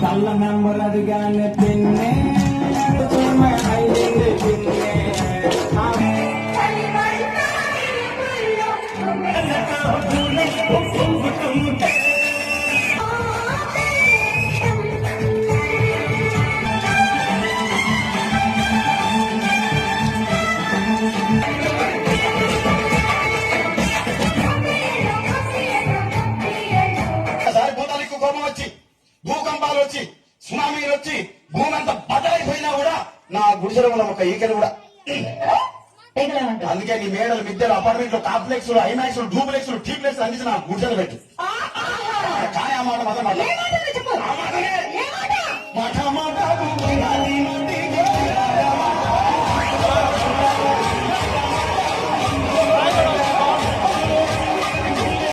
కళ్ళ నెంబర్ అడిగానే పిన్నే అయింది పిన్నే కోపం వచ్చి భూకంపాలు వచ్చి సునామీలు వచ్చి భూమి అంతా బదలైపోయినా కూడా నా గుడిసెల ఉన్న ఒక ఈకలు కూడా అందుకే నీ మేడలు మిద్దెలు అపార్ట్మెంట్లు కాంప్లెక్స్ ఐమాక్స్ డూప్లెక్స్ టీప్లెక్స్ అందించి నా గుడిసెలు పెట్టు కానీ ఆ మాట మాత్రం